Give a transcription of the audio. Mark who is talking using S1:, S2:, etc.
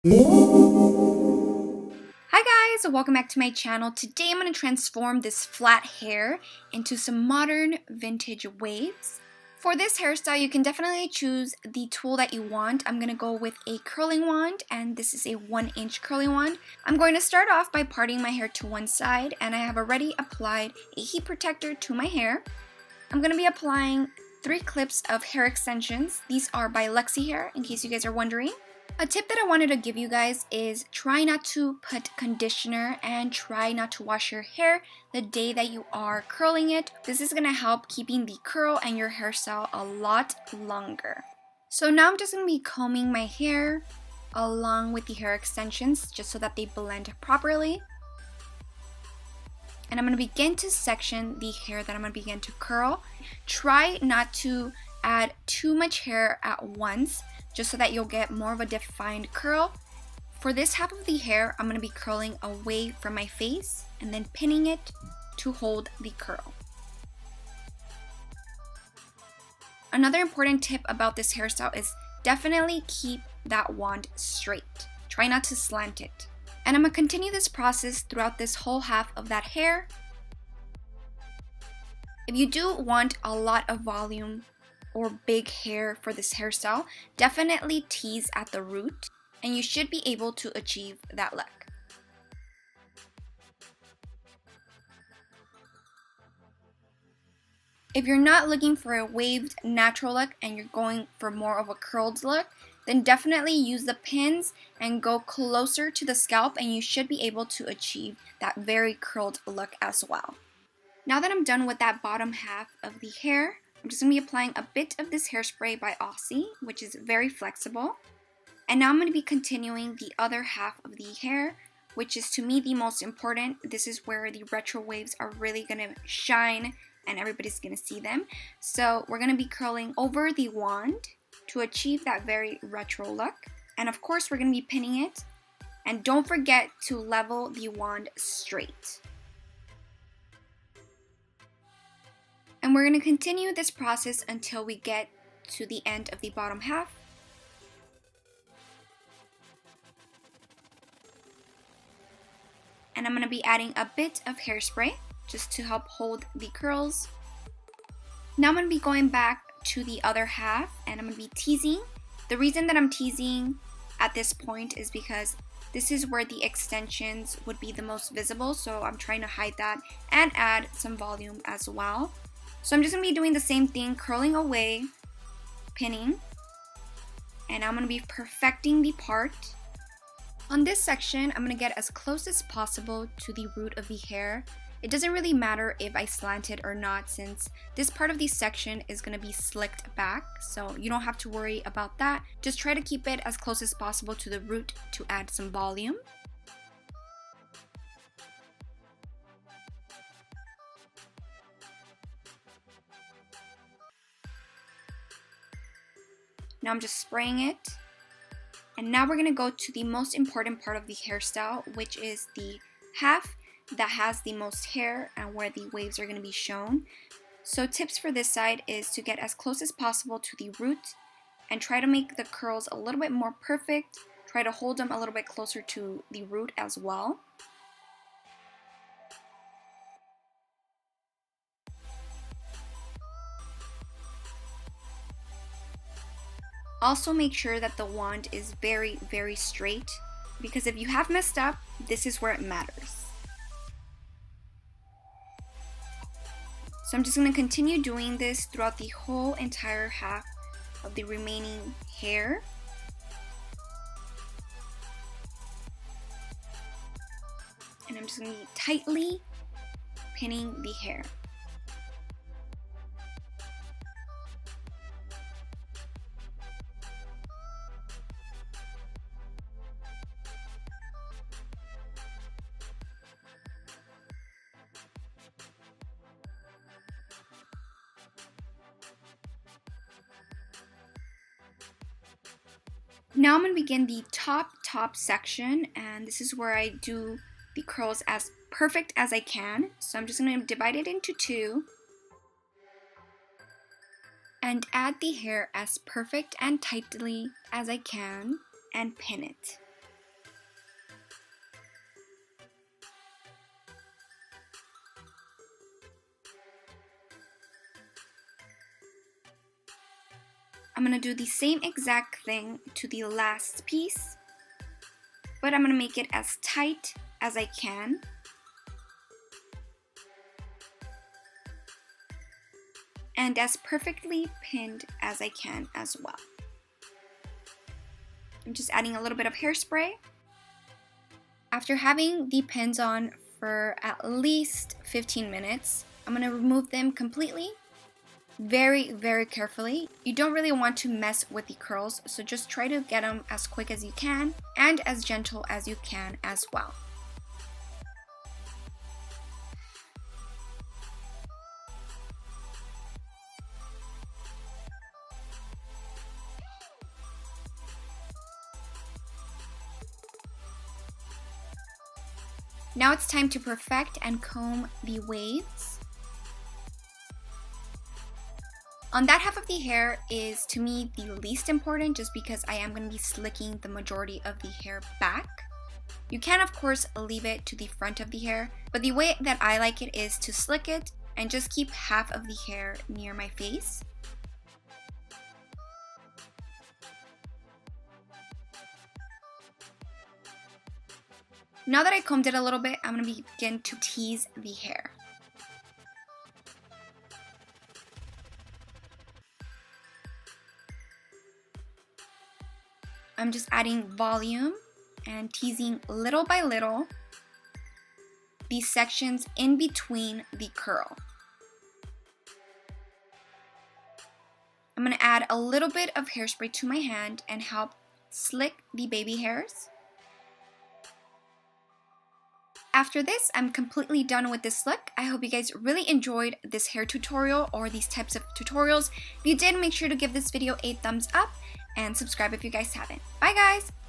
S1: Hi guys, welcome back to my channel. Today I'm going to transform this flat hair into some modern vintage waves. For this hairstyle, you can definitely choose the tool that you want. I'm going to go with a curling wand, and this is a 1-inch curling wand. I'm going to start off by parting my hair to one side, and I have already applied a heat protector to my hair. I'm going to be applying 3 clips of hair extensions. These are by LUXYHAIR, in case you guys are wondering. A tip that I wanted to give you guys is try not to put conditioner and try not to wash your hair the day that you are curling it. This is going to help keeping the curl and your hairstyle a lot longer. So now I'm just going to be combing my hair along with the hair extensions just so that they blend properly. And I'm going to begin to section the hair that I'm going to begin to curl. Try not to add too much hair at once, just so that you'll get more of a defined curl. For this half of the hair, I'm going to be curling away from my face and then pinning it to hold the curl. Another important tip about this hairstyle is definitely keep that wand straight. Try not to slant it. And I'm going to continue this process throughout this whole half of that hair. If you do want a lot of volume or big hair for this hairstyle, definitely tease at the root, and you should be able to achieve that look. If you're not looking for a waved natural look and you're going for more of a curled look, then definitely use the pins and go closer to the scalp, and you should be able to achieve that very curled look as well. Now that I'm done with that bottom half of the hair, I'm just going to be applying a bit of this hairspray by Aussie, which is very flexible. And now I'm going to be continuing the other half of the hair, which is to me the most important. This is where the retro waves are really going to shine and everybody's going to see them. So we're going to be curling over the wand to achieve that very retro look. And of course we're going to be pinning it. And don't forget to level the wand straight. And we're going to continue this process until we get to the end of the bottom half. And I'm going to be adding a bit of hairspray just to help hold the curls. Now I'm going to be going back to the other half and I'm going to be teasing. The reason that I'm teasing at this point is because this is where the extensions would be the most visible, so I'm trying to hide that and add some volume as well. So I'm just going to be doing the same thing, curling away, pinning, and I'm going to be perfecting the part. On this section, I'm going to get as close as possible to the root of the hair. It doesn't really matter if I slant it or not, since this part of the section is going to be slicked back, so you don't have to worry about that. Just try to keep it as close as possible to the root to add some volume. Now I'm just spraying it. And now we're going to go to the most important part of the hairstyle, which is the half that has the most hair and where the waves are going to be shown. So tips for this side is to get as close as possible to the root and try to make the curls a little bit more perfect. Try to hold them a little bit closer to the root as well. Also make sure that the wand is very, very straight, because if you have messed up, this is where it matters. So I'm just going to continue doing this throughout the whole entire half of the remaining hair. And I'm just going to be tightly pinning the hair. Now I'm going to begin the top section, and this is where I do the curls as perfect as I can. So I'm just going to divide it into 2 and add the hair as perfect and tightly as I can and pin it. I'm going to do the same exact thing to the last piece, but I'm going to make it as tight as I can. And as perfectly pinned as I can as well. I'm just adding a little bit of hairspray. After having the pins on for at least 15 minutes, I'm going to remove them completely, very, very carefully. You don't really want to mess with the curls, so just try to get them as quick as you can and as gentle as you can as well. Now it's time to perfect and comb the waves. On that half of the hair is, to me, the least important, just because I am going to be slicking the majority of the hair back. You can, of course, leave it to the front of the hair, but the way that I like it is to slick it and just keep half of the hair near my face. Now that I combed it a little bit, I'm going to begin to tease the hair. I'm just adding volume and teasing little by little these sections in between the curl. I'm going to add a little bit of hairspray to my hand and help slick the baby hairs. After this, I'm completely done with this look. I hope you guys really enjoyed this hair tutorial or these types of tutorials. If you did, make sure to give this video a thumbs up and subscribe if you guys haven't. Bye guys!